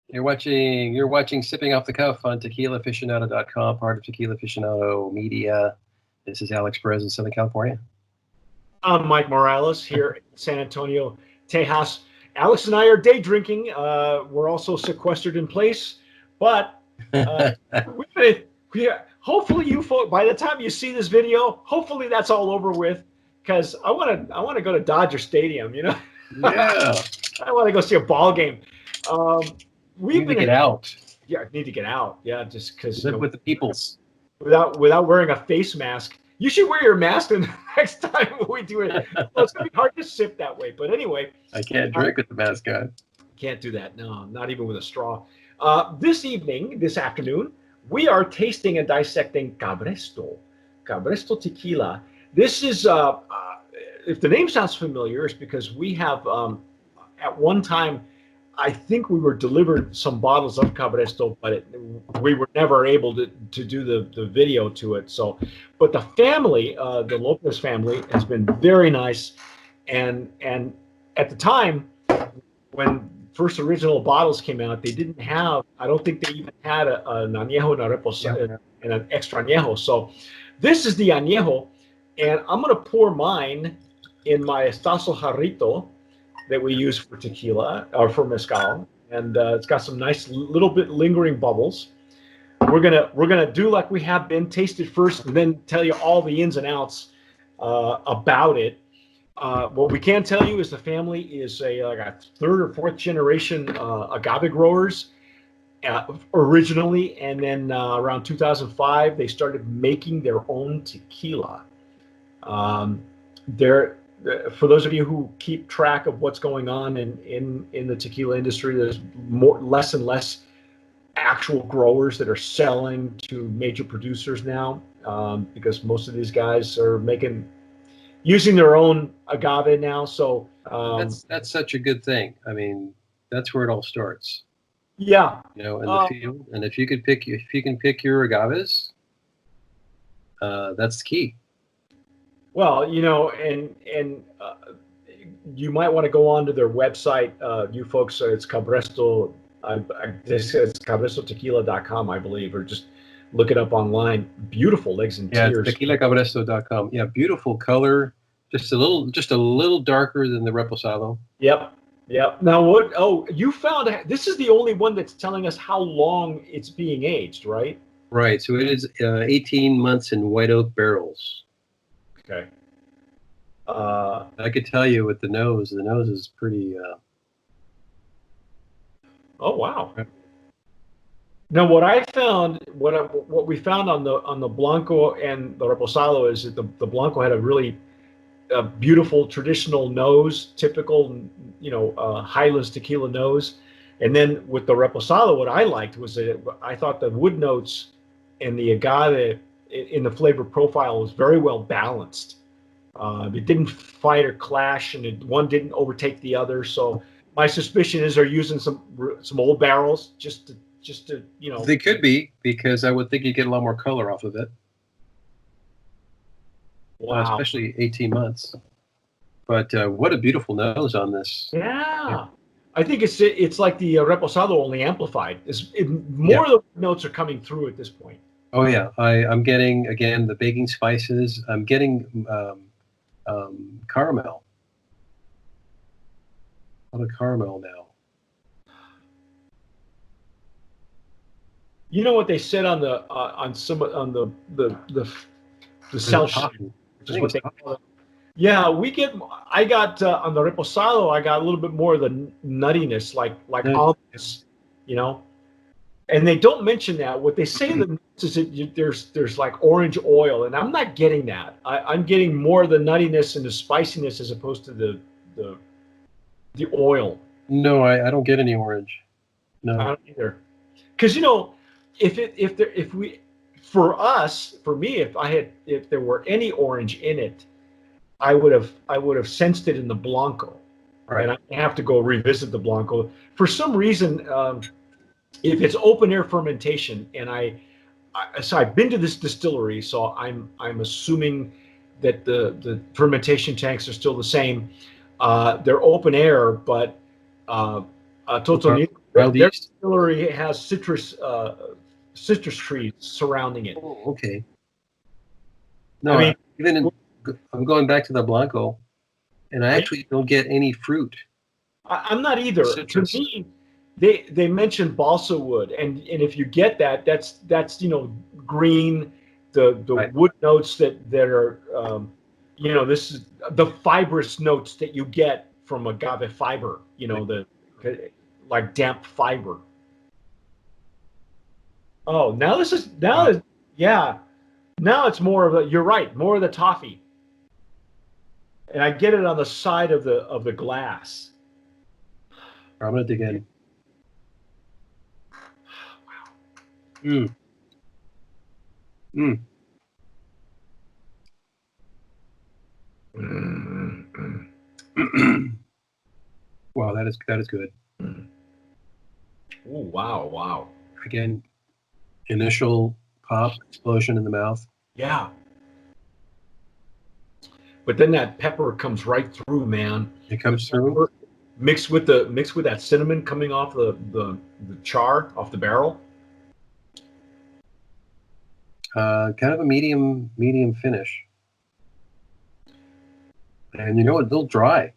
You're watching Sipping Off the Cuff on TequilaAficionado.com, part of Tequila Aficionado Media. This is Alex Perez in Southern California. I'm Mike Morales here in San Antonio, Tejas. Alex and I are day drinking. We're also sequestered in place, but hopefully you folks, by the time you see this video, hopefully that's all over with, because I want to go to Dodger Stadium. Yeah, I want to go see a ball game. we need to get out. Yeah, I need to get out. Yeah, just because live with the peoples without wearing a face mask. You should wear your mask the next time we do it. Well, it's gonna be hard to sip that way, but anyway. I can't drink with the mask on. Can't do that. No, not even with a straw. This afternoon, we are tasting and dissecting Cabresto Tequila. This is, if the name sounds familiar, it's because we have, at one time, I think we were delivered some bottles of Cabresto, but we were never able to do the video to it. So, but the family, the Lopez family, has been very nice. And at the time, when first original bottles came out, they didn't have, I don't think they even had an Anejo and a Reposado and an extra Anejo. So this is the Anejo, and I'm going to pour mine in my Estazo Jarrito that we use for tequila or for mezcal, and it's got some nice little bit lingering bubbles. We're gonna do like we have been, taste it first, and then tell you all the ins and outs about it. What we can tell you is the family is like a third or fourth generation agave growers originally, and then around 2005 they started making their own tequila. For those of you who keep track of what's going on in the tequila industry, there's less and less actual growers that are selling to major producers now, because most of these guys are using their own agave now. So that's such a good thing. I mean, that's where it all starts. Yeah, in the field, and if you can pick your agaves, that's the key. Well, and you might want to go onto their website. You folks, it's Cabresto. This is CabrestoTequila.com, I believe, or just look it up online. Beautiful legs and tears. TequilaCabresto.com. Yeah, beautiful color. Just a little darker than the Reposado. Yep. Now what? Oh, you found this is the only one that's telling us how long it's being aged, right? Right. So it is 18 months in white oak barrels. Okay. I could tell you with the nose is pretty. Oh wow! Now, what I found, what we found on the Blanco and the Reposado is that the Blanco had a really beautiful traditional nose, typical, Highlands tequila nose, and then with the Reposado, what I liked was that I thought the wood notes and the agave in the flavor profile was very well balanced. It didn't fight or clash, and one didn't overtake the other. So my suspicion is they're using some old barrels just to. They could be, because I would think you get a lot more color off of it. Wow. Especially 18 months. But what a beautiful nose on this. Yeah. I think it's like the Reposado, only amplified. More of the notes are coming through at this point. Oh yeah, I'm getting, again, the baking spices. I'm getting caramel. A lot of caramel now. You know what they said on the cell sheet, which is what they call it. Yeah, I got on the Reposado, I got a little bit more of the nuttiness, like almonds, And they don't mention that. What they say is that there's like orange oil, and I'm not getting that. I'm getting more of the nuttiness and the spiciness as opposed to the oil. No, I don't get any orange. No, I don't either. Because for me, if there were any orange in it, I would have sensed it in the Blanco, right. And I have to go revisit the Blanco for some reason. If it's open air fermentation, and so I've been to this distillery, so I'm assuming that the fermentation tanks are still the same. They're open air, but Totonilco Wild Their yeast. distillery has citrus trees surrounding it. Oh, okay. No, I mean, I'm going back to the Blanco, and I actually don't get any fruit. I'm not either. Citrus. To me, they mentioned balsa wood, and if you get that, that's green, the Right. wood notes that are this is the fibrous notes that you get from agave fiber. The like damp fiber. Oh, now this is now Wow. is yeah. Now it's more of a. You're right, more of the toffee, and I get it on the side of the glass. I'm gonna dig in. Mm. Mm. Wow, that is good. Oh, wow. Again, initial pop explosion in the mouth. Yeah. But then that pepper comes right through, man. It comes through. Mixed with that cinnamon coming off the char off the barrel. Kind of a medium finish, and a little dry.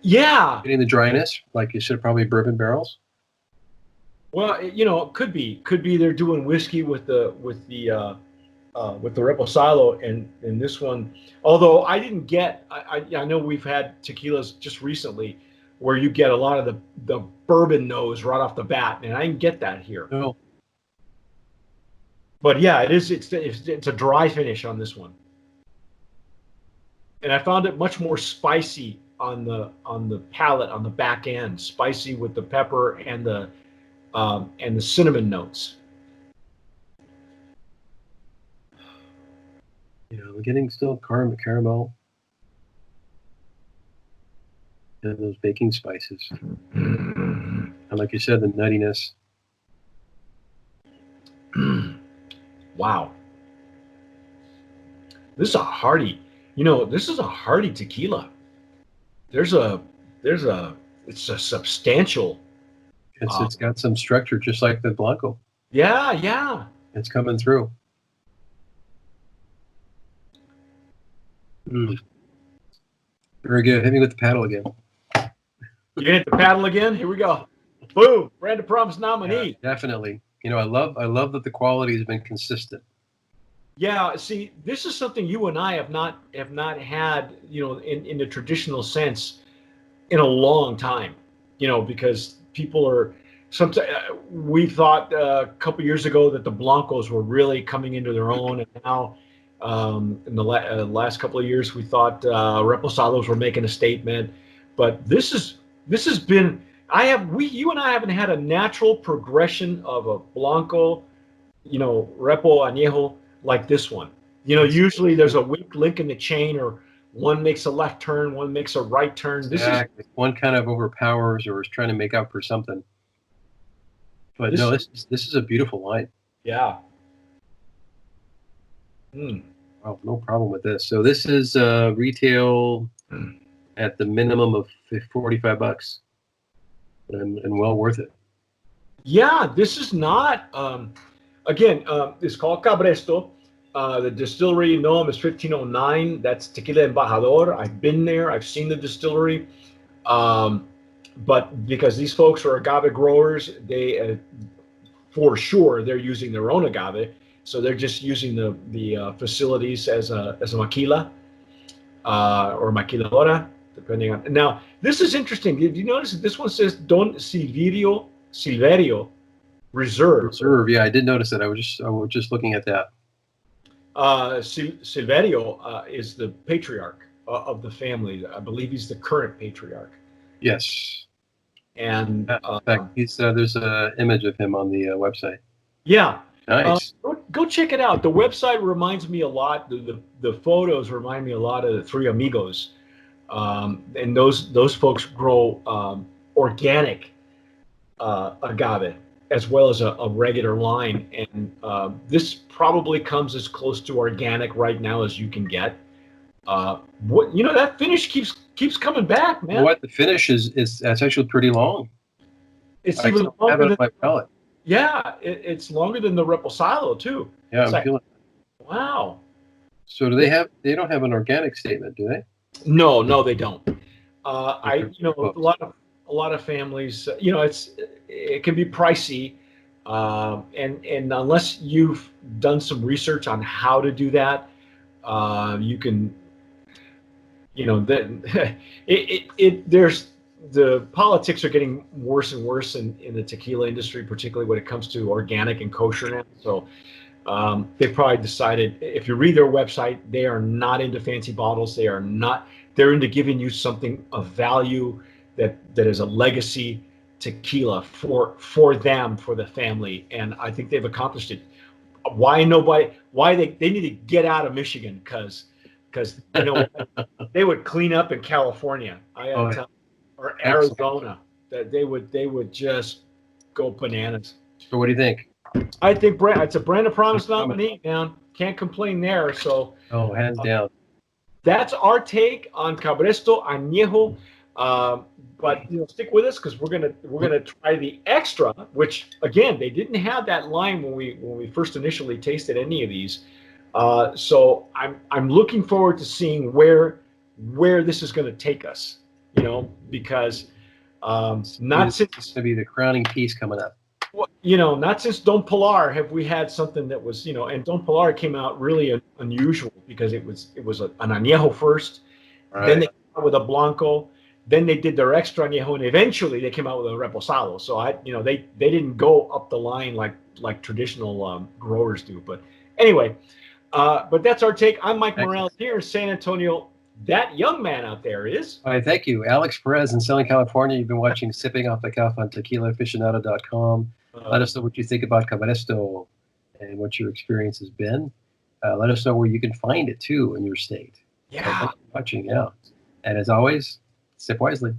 Yeah. Getting the dryness, like you said, probably bourbon barrels. Well, it could be they're doing whiskey with the Reposado and this one. Although I didn't get, I know we've had tequilas just recently where you get a lot of the bourbon nose right off the bat, and I didn't get that here. No. But yeah, it's a dry finish on this one, and I found it much more spicy on the palate on the back end, spicy with the pepper and the cinnamon notes. We're getting still caramel and those baking spices, and like you said, the nuttiness. Wow. This is a hearty. This is a hearty tequila. It's a substantial. It's got some structure, just like the Blanco. Yeah. It's coming through. Very good. Hit me with the paddle again. You hit the paddle again? Here we go. Boom! Brand of Promise nominee. Yeah, definitely. I love that the quality has been consistent. Yeah. See, this is something you and I have not had, in the traditional sense, in a long time. Because people are sometimes we thought a couple years ago that the Blancos were really coming into their own, and now in the last couple of years we thought Reposados were making a statement. But this has been. You and I haven't had a natural progression of a Blanco, Repo Anejo like this one. Usually there's a weak link in the chain, or one makes a left turn, one makes a right turn. Exactly. One kind of overpowers or is trying to make up for something. But this is a beautiful wine. Yeah. Oh, no problem with this. So this is retail at the minimum of $45. And well worth it. Yeah, this is not. Again, it's called Cabresto. The distillery, is 1509. That's Tequila Embajador. I've been there. I've seen the distillery. But because these folks are agave growers, they for sure they're using their own agave. So they're just using the facilities as a maquila or maquiladora, depending on. Now, this is interesting. Did you notice that this one says Don Silverio Reserve? Reserve, yeah, I did notice that. I was just looking at that. Silverio is the patriarch of the family. I believe he's the current patriarch. Yes. And in fact, there's an image of him on the website. Yeah. Nice. Go check it out. The website reminds me a lot. The photos remind me a lot of the Three Amigos, and those folks grow organic agave as well as a regular line, and this probably comes as close to organic right now as you can get. That finish keeps coming back, man. The finish is that's actually pretty long. It's I even still have longer it than on my palate. yeah, it's longer than the Reposado too. Yeah, It's I'm like, feeling. wow. So do they have? They don't have an organic statement, do they? No, no, they don't. They're A close. lot of families, it can be pricey, and unless you've done some research on how to do that, you can, then there's the politics are getting worse and worse in the tequila industry, particularly when it comes to organic and kosher now. So they probably decided, if you read their website, they are not into fancy bottles. They are not. They're into giving you something of value that is a legacy tequila for them, for the family, and I think they've accomplished it. Why they need to get out of Michigan, because they would clean up in California. I Oh, gotta tell, or excellent. Arizona, that they would just go bananas. So what do you think? I think it's a brand of Promise Comment. Mountain Heat, man. Can't complain there. So Oh, hands down. that's our take on Cabresto Anejo. But stick with us, because we're gonna try the extra, which again they didn't have that line when we first initially tasted any of these. So I'm looking forward to seeing where this is going to take us. Because not It's since going to be the crowning piece coming up. not since Don Pilar have we had something that was, and Don Pilar came out really unusual, because it was an añejo first, then they Right. came out with a blanco, then they did their extra añejo, and eventually they came out with a reposado. So they didn't go up the line like traditional growers do. But anyway, but that's our take. I'm Mike Excellent. Morales here in San Antonio. That young man out there is. All right, thank you. Alex Perez in Southern California. You've been watching Sipping Off the Cuff on TequilaAficionado.com. Let us know what you think about Cabresto and what your experience has been. Let us know where you can find it, too, in your state. Yeah. Thanks for watching, yeah. And as always, sip wisely.